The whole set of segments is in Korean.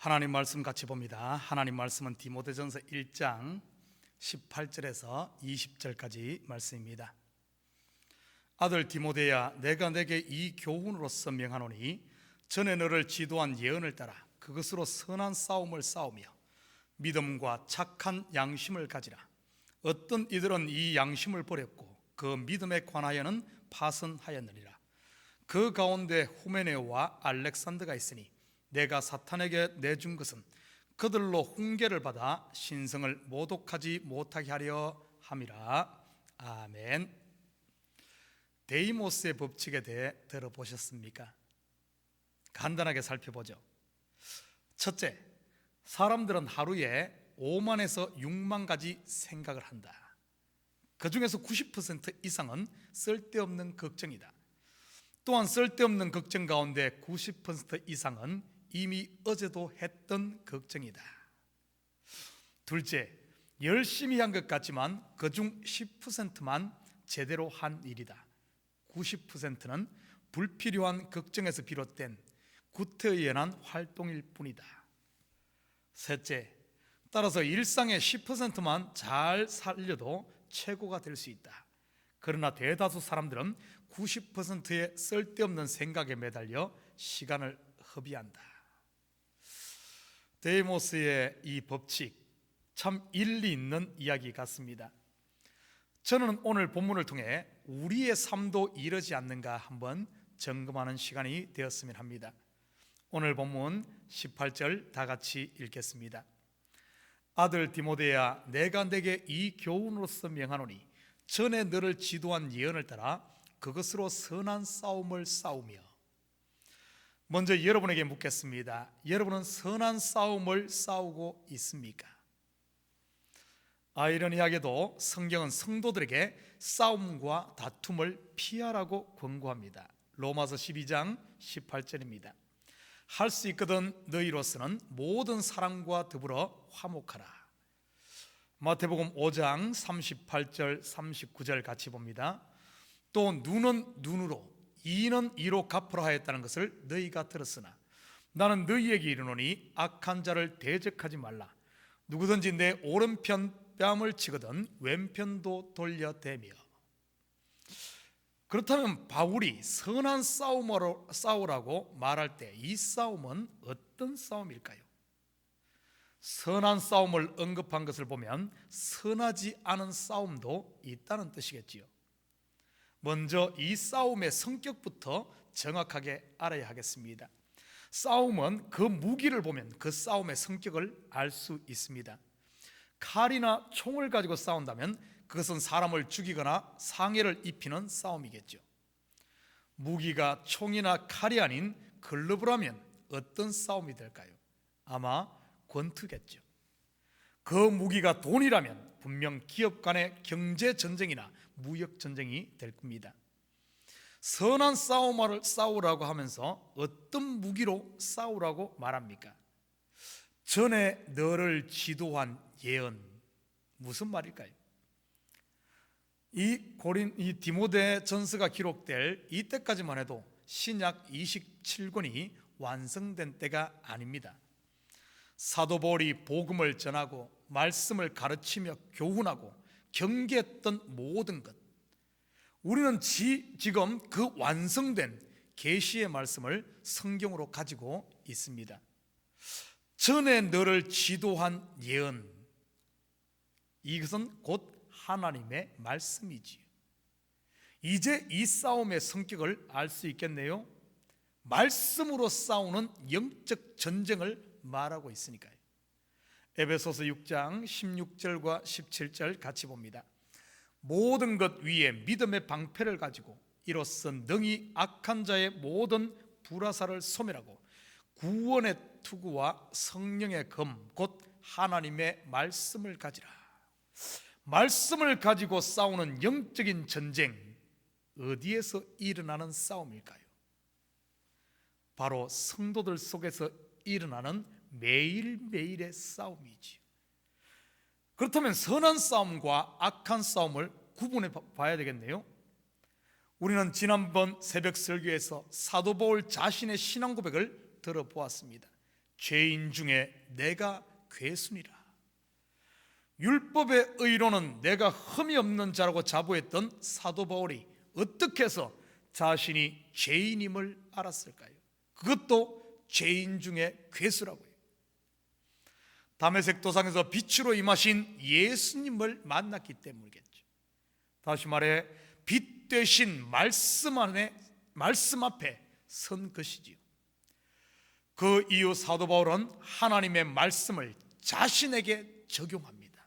하나님 말씀 같이 봅니다. 하나님 말씀은 디모데전서 1장 18절에서 20절까지 말씀입니다. 아들 디모데야, 내가 내게 이 교훈으로서 명하노니 전에 너를 지도한 예언을 따라 그것으로 선한 싸움을 싸우며 믿음과 착한 양심을 가지라. 어떤 이들은 이 양심을 버렸고 그 믿음에 관하여는 파선하였느니라. 그 가운데 후메네오와 알렉산더가 있으니 내가 사탄에게 내준 것은 그들로 훈계를 받아 신성을 모독하지 못하게 하려 함이라. 아멘. 데이모스의 법칙에 대해 들어보셨습니까? 간단하게 살펴보죠. 첫째, 사람들은 하루에 5만에서 6만 가지 생각을 한다. 그 중에서 90% 이상은 쓸데없는 걱정이다. 또한 쓸데없는 걱정 가운데 90% 이상은 이미 어제도 했던 걱정이다. 둘째, 열심히 한 것 같지만 그중 10%만 제대로 한 일이다. 90%는 불필요한 걱정에서 비롯된 구태의연한 활동일 뿐이다. 셋째, 따라서 일상의 10%만 잘 살려도 최고가 될 수 있다. 그러나 대다수 사람들은 90%의 쓸데없는 생각에 매달려 시간을 허비한다. 데이모스의 이 법칙, 참 일리 있는 이야기 같습니다. 저는 오늘 본문을 통해 우리의 삶도 이러지 않는가 한번 점검하는 시간이 되었으면 합니다. 오늘 본문 18절 다 같이 읽겠습니다. 아들 디모데야, 내가 내게 이 교훈으로서 명하노니 전에 너를 지도한 예언을 따라 그것으로 선한 싸움을 싸우며. 먼저 여러분에게 묻겠습니다. 여러분은 선한 싸움을 싸우고 있습니까? 아이러니하게도 성경은 성도들에게 싸움과 다툼을 피하라고 권고합니다. 로마서 12장 18절입니다. 할 수 있거든 너희로서는 모든 사람과 더불어 화목하라. 마태복음 5장 38절 39절 같이 봅니다. 또 눈은 눈으로 이는 이로 갚으라 하였다는 것을 너희가 들었으나 나는 너희에게 이르노니 악한 자를 대적하지 말라. 누구든지 내 오른편 뺨을 치거든 왼편도 돌려대며. 그렇다면 바울이 선한 싸움으로 싸우라고 말할 때 이 싸움은 어떤 싸움일까요? 선한 싸움을 언급한 것을 보면 선하지 않은 싸움도 있다는 뜻이겠지요. 먼저 이 싸움의 성격부터 정확하게 알아야 하겠습니다. 싸움은 그 무기를 보면 그 싸움의 성격을 알 수 있습니다. 칼이나 총을 가지고 싸운다면 그것은 사람을 죽이거나 상해를 입히는 싸움이겠죠. 무기가 총이나 칼이 아닌 글러브라면 어떤 싸움이 될까요? 아마 권투겠죠. 그 무기가 돈이라면 분명 기업 간의 경제 전쟁이나 무역 전쟁이 될 겁니다. 선한 싸움을 싸우라고 하면서 어떤 무기로 싸우라고 말합니까? 전에 너를 지도한 예언, 무슨 말일까요? 이 디모데 전서가 기록될 이때까지만 해도 신약 27권이 완성된 때가 아닙니다. 사도 바울이 복음을 전하고 말씀을 가르치며 교훈하고 경계했던 모든 것, 우리는 지금 그 완성된 계시의 말씀을 성경으로 가지고 있습니다. 전에 너를 지도한 예언, 이것은 곧 하나님의 말씀이지요. 이제 이 싸움의 성격을 알 수 있겠네요. 말씀으로 싸우는 영적 전쟁을 말하고 있으니까요. 에베소서 6장 16절과 17절 같이 봅니다. 모든 것 위에 믿음의 방패를 가지고 이로써 능히 악한 자의 모든 불화살을 소멸하고 구원의 투구와 성령의 검 곧 하나님의 말씀을 가지라. 말씀을 가지고 싸우는 영적인 전쟁, 어디에서 일어나는 싸움일까요? 바로 성도들 속에서 일어나는 매일매일의 싸움이지요. 그렇다면 선한 싸움과 악한 싸움을 구분해 봐야 되겠네요. 우리는 지난번 새벽 설교에서 사도 바울 자신의 신앙 고백을 들어보았습니다. 죄인 중에 내가 괴순이라. 율법의 의로는 내가 흠이 없는 자라고 자부했던 사도 바울이 어떻게 해서 자신이 죄인임을 알았을까요? 그것도 죄인 중에 괴수라고요. 다메섹 도상에서 빛으로 임하신 예수님을 만났기 때문이겠죠. 다시 말해 빛 되신 말씀 앞에 선 것이지요. 그 이후 사도 바울은 하나님의 말씀을 자신에게 적용합니다.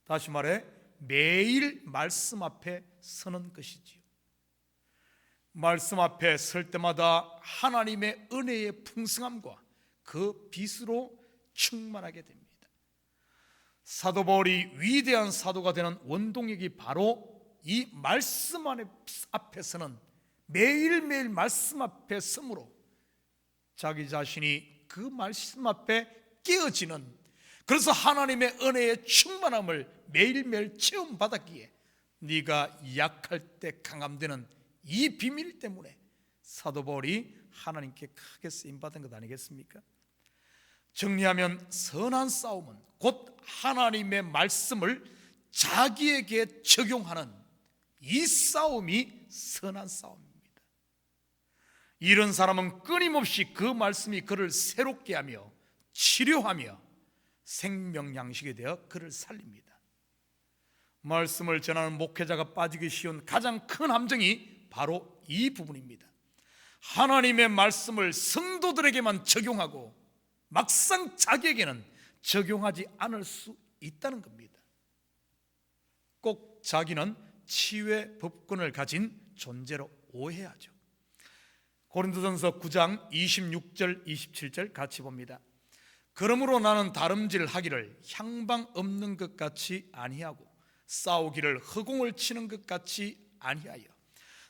다시 말해 매일 말씀 앞에 서는 것이지요. 말씀 앞에 설 때마다 하나님의 은혜의 풍성함과 그 빛으로 충만하게 됩니다. 사도 바울이 위대한 사도가 되는 원동력이 바로 이 말씀 앞에서는 매일매일 말씀 앞에 서므로 자기 자신이 그 말씀 앞에 깨어지는, 그래서 하나님의 은혜의 충만함을 매일매일 체험받았기에 네가 약할 때 강함되는 이 비밀 때문에 사도 바울이 하나님께 크게 쓰임받은 것 아니겠습니까? 정리하면 선한 싸움은 곧 하나님의 말씀을 자기에게 적용하는 이 싸움이 선한 싸움입니다. 이런 사람은 끊임없이 그 말씀이 그를 새롭게 하며 치료하며 생명 양식이 되어 그를 살립니다. 말씀을 전하는 목회자가 빠지기 쉬운 가장 큰 함정이 바로 이 부분입니다. 하나님의 말씀을 성도들에게만 적용하고 막상 자기에게는 적용하지 않을 수 있다는 겁니다. 꼭 자기는 치유의 법권을 가진 존재로 오해하죠. 고린도전서 9장 26절 27절 같이 봅니다. 그러므로 나는 다름질하기를 향방 없는 것 같이 아니하고 싸우기를 허공을 치는 것 같이 아니하여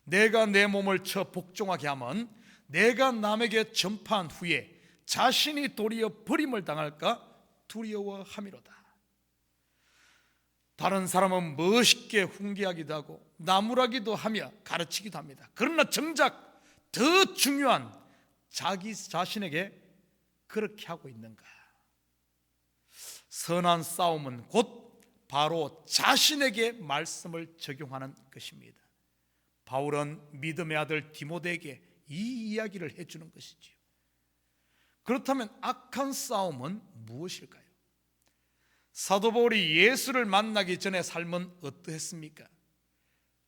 내가 내 몸을 쳐 복종하게 하면 내가 남에게 전파한 후에 자신이 도리어 버림을 당할까 두려워함이로다. 다른 사람은 멋있게 훈계하기도 하고 나무라기도 하며 가르치기도 합니다. 그러나 정작 더 중요한 자기 자신에게 그렇게 하고 있는가? 선한 싸움은 곧 바로 자신에게 말씀을 적용하는 것입니다. 바울은 믿음의 아들 디모데에게 이 이야기를 해주는 것이지요. 그렇다면 악한 싸움은 무엇일까요? 사도 바울이 예수를 만나기 전에 삶은 어떠했습니까?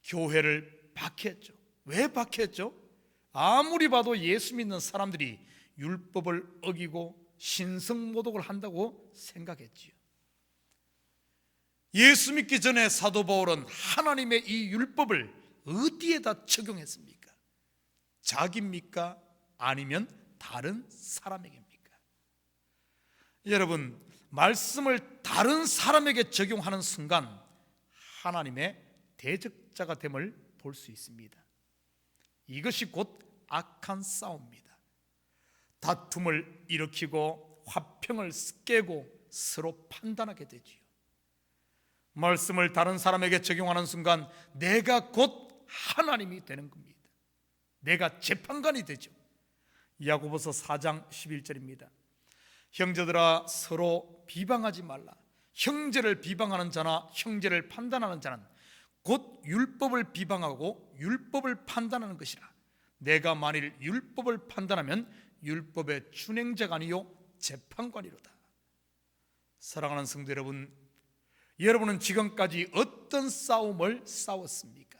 교회를 박해했죠. 왜 박해했죠? 아무리 봐도 예수 믿는 사람들이 율법을 어기고 신성모독을 한다고 생각했지요. 예수 믿기 전에 사도 바울은 하나님의 이 율법을 어디에다 적용했습니까? 자기입니까? 아니면 다른 사람에게입니까? 여러분, 말씀을 다른 사람에게 적용하는 순간 하나님의 대적자가 됨을 볼 수 있습니다. 이것이 곧 악한 싸움입니다. 다툼을 일으키고 화평을 깨고 서로 판단하게 되지요. 말씀을 다른 사람에게 적용하는 순간 내가 곧 하나님이 되는 겁니다. 내가 재판관이 되죠. 야고보서 4장 11절입니다. 형제들아 서로 비방하지 말라. 형제를 비방하는 자나 형제를 판단하는 자는 곧 율법을 비방하고 율법을 판단하는 것이라. 내가 만일 율법을 판단하면 율법의 준행자가 아니요 재판관이로다. 사랑하는 성도 여러분, 여러분은 지금까지 어떤 싸움을 싸웠습니까?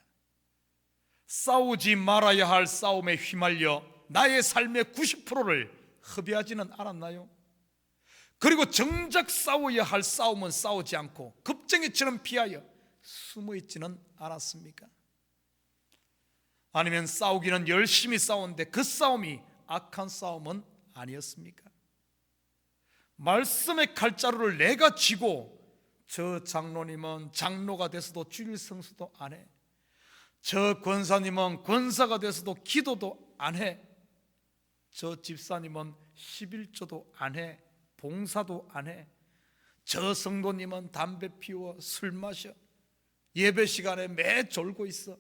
싸우지 말아야 할 싸움에 휘말려 나의 삶의 90%를 허비하지는 않았나요? 그리고 정작 싸워야 할 싸움은 싸우지 않고 겁쟁이처럼 피하여 숨어 있지는 않았습니까? 아니면 싸우기는 열심히 싸웠는데 그 싸움이 악한 싸움은 아니었습니까? 말씀의 칼자루를 내가 쥐고 저 장로님은 장로가 돼서도 주일 성수도 안 해, 저 권사님은 권사가 돼서도 기도도 안 해, 저 집사님은 11조도 안 해, 봉사도 안 해, 저 성도님은 담배 피워 술 마셔, 예배 시간에 매 졸고 있어.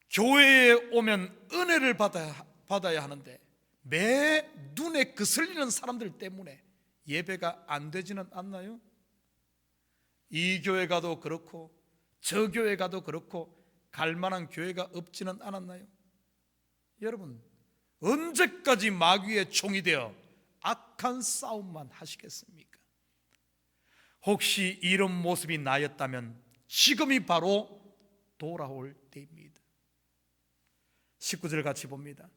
교회에 오면 은혜를 받아야 하는데 매 눈에 싸움에 거슬리는 사람들 때문에 예배가 안 되지는 않나요? 이 교회 가도 그렇고 저 교회 가도 그렇고 갈 만한 교회가 없지는 않았나요? 여러분, 언제까지 마귀의 종이 되어 악한 싸움만 하시겠습니까? 혹시 이런 모습이 나였다면 지금이 바로 돌아올 때입니다. 19절 같이 봅니다.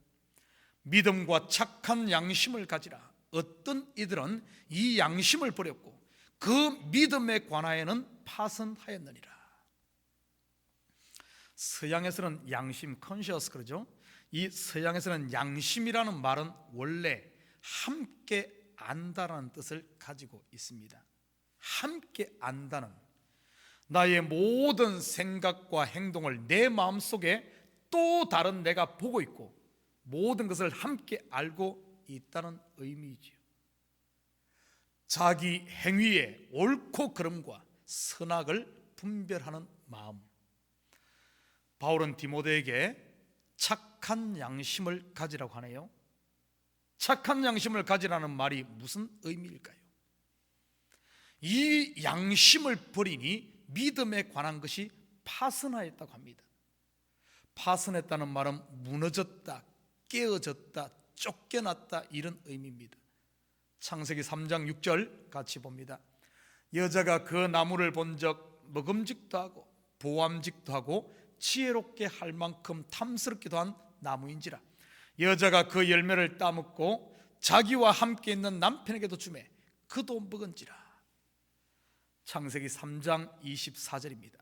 믿음과 착한 양심을 가지라. 어떤 이들은 이 양심을 버렸고 그 믿음에 관하여는 파선하였느니라. 서양에서는 양심, 컨시어스 그러죠. 이 서양에서는 양심이라는 말은 원래 함께 안다라는 뜻을 가지고 있습니다. 함께 안다는, 나의 모든 생각과 행동을 내 마음속에 또 다른 내가 보고 있고 모든 것을 함께 알고 있다는 의미이지요. 자기 행위의 옳고 그름과 선악을 분별하는 마음. 바울은 디모데에게 착한 양심을 가지라고 하네요. 착한 양심을 가지라는 말이 무슨 의미일까요? 이 양심을 버리니 믿음에 관한 것이 파선하였다고 합니다. 파선했다는 말은 무너졌다, 깨어졌다, 쫓겨났다 이런 의미입니다. 창세기 3장 6절 같이 봅니다. 여자가 그 나무를 본적 먹음직도 하고 보암직도 하고 지혜롭게 할 만큼 탐스럽기도 한 나무인지라. 여자가 그 열매를 따먹고 자기와 함께 있는 남편에게도 주매 그도 먹은지라. 창세기 3장 24절입니다.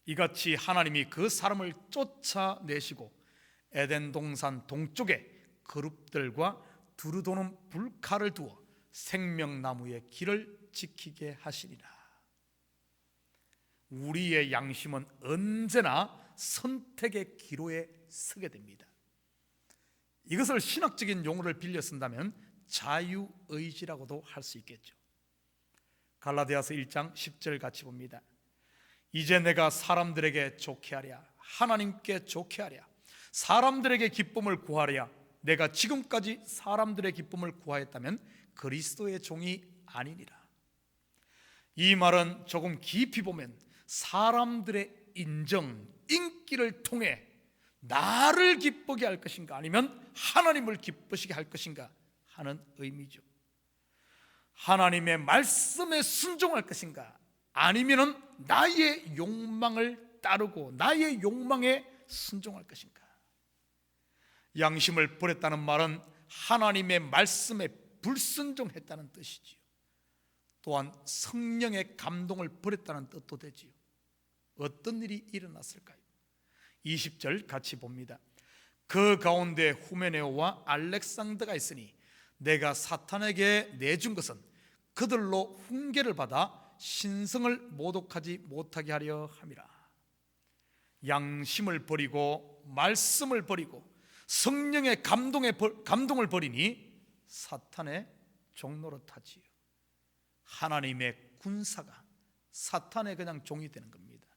이같이 하나님이 그 사람을 쫓아내시고 에덴 동산 동쪽에 그룹들과 두루도는 불칼을 두어 생명나무의 길을 지키게 하시리라. 우리의 양심은 언제나 선택의 기로에 서게 됩니다. 이것을 신학적인 용어를 빌려 쓴다면 자유의지라고도 할 수 있겠죠. 갈라디아서 1장 10절 같이 봅니다. 이제 내가 사람들에게 좋게 하랴, 하나님께 좋게 하랴, 사람들에게 기쁨을 구하랴. 내가 지금까지 사람들의 기쁨을 구하였다면 그리스도의 종이 아니니라. 이 말은 조금 깊이 보면 사람들의 인정, 인기를 통해 나를 기쁘게 할 것인가 아니면 하나님을 기쁘시게 할 것인가 하는 의미죠. 하나님의 말씀에 순종할 것인가 아니면 나의 욕망을 따르고 나의 욕망에 순종할 것인가. 양심을 버렸다는 말은 하나님의 말씀에 불순종했다는 뜻이지요. 또한 성령의 감동을 버렸다는 뜻도 되지요. 어떤 일이 일어났을까요? 20절 같이 봅니다. 그 가운데 후메네오와 알렉산더가 있으니 내가 사탄에게 내준 것은 그들로 훈계를 받아 신성을 모독하지 못하게 하려 함이라. 양심을 버리고 말씀을 버리고 성령의 감동을 버리니 사탄의 종노릇하지요. 하나님의 군사가 사탄의 그냥 종이 되는 겁니다.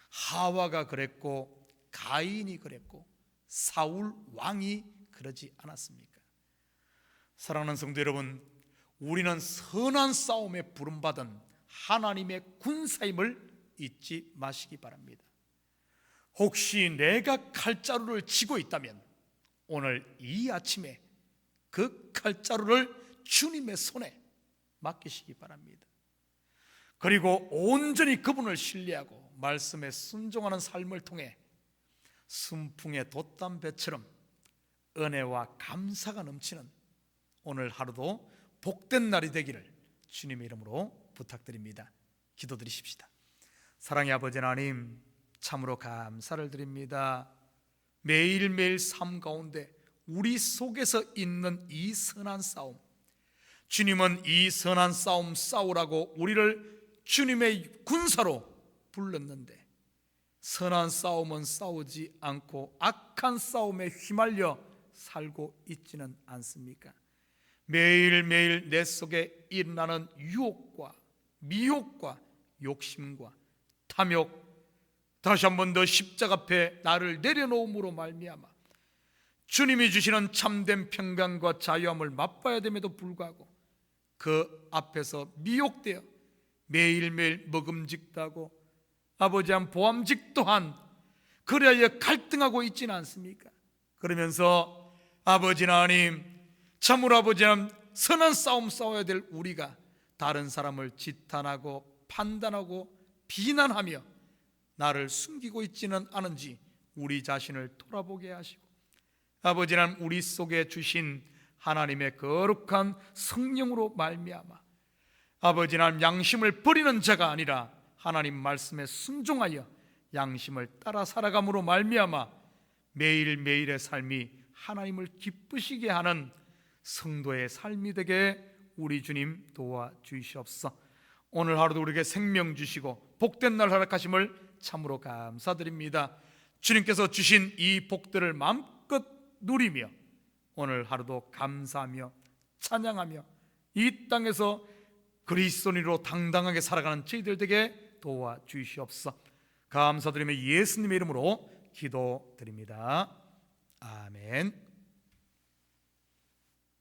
하와가 그랬고 가인이 그랬고 사울 왕이 그러지 않았습니까? 사랑하는 성도 여러분, 우리는 선한 싸움에 부름받은 하나님의 군사임을 잊지 마시기 바랍니다. 혹시 내가 칼자루를 쥐고 있다면 오늘 이 아침에 그 칼자루를 주님의 손에 맡기시기 바랍니다. 그리고 온전히 그분을 신뢰하고 말씀에 순종하는 삶을 통해 순풍의 돛담배처럼 은혜와 감사가 넘치는 오늘 하루도 복된 날이 되기를 주님의 이름으로 부탁드립니다. 기도드리십시다. 사랑의 아버지 하나님, 참으로 감사를 드립니다. 매일매일 삶 가운데 우리 속에서 있는 이 선한 싸움, 주님은 이 선한 싸움 싸우라고 우리를 주님의 군사로 불렀는데 선한 싸움은 싸우지 않고 악한 싸움에 휘말려 살고 있지는 않습니까? 매일매일 내 속에 일어나는 유혹과 미혹과 욕심과 탐욕, 다시 한 번 더 십자가 앞에 나를 내려놓음으로 말미암아 주님이 주시는 참된 평강과 자유함을 맛봐야 됨에도 불구하고 그 앞에서 미혹되어 매일매일 먹음직도 하고 아버지한 보암직도 한 그래야 갈등하고 있지는 않습니까? 그러면서 아버지 하나님, 참으로 아버지는 선한 싸움 싸워야 될 우리가 다른 사람을 지탄하고 판단하고 비난하며 나를 숨기고 있지는 않은지 우리 자신을 돌아보게 하시고, 아버지는 우리 속에 주신 하나님의 거룩한 성령으로 말미암아 아버지는 양심을 버리는 자가 아니라 하나님 말씀에 순종하여 양심을 따라 살아감으로 말미암아 매일매일의 삶이 하나님을 기쁘시게 하는 성도의 삶이 되게 우리 주님 도와주시옵소서. 오늘 하루도 우리에게 생명 주시고 복된 날 허락하심을 참으로 감사드립니다. 주님께서 주신 이 복들을 마음껏 누리며 오늘 하루도 감사하며 찬양하며 이 땅에서 그리스도인으로 당당하게 살아가는 저희들 되게 도와주시옵소서. 감사드리며 예수님의 이름으로 기도드립니다. 아멘.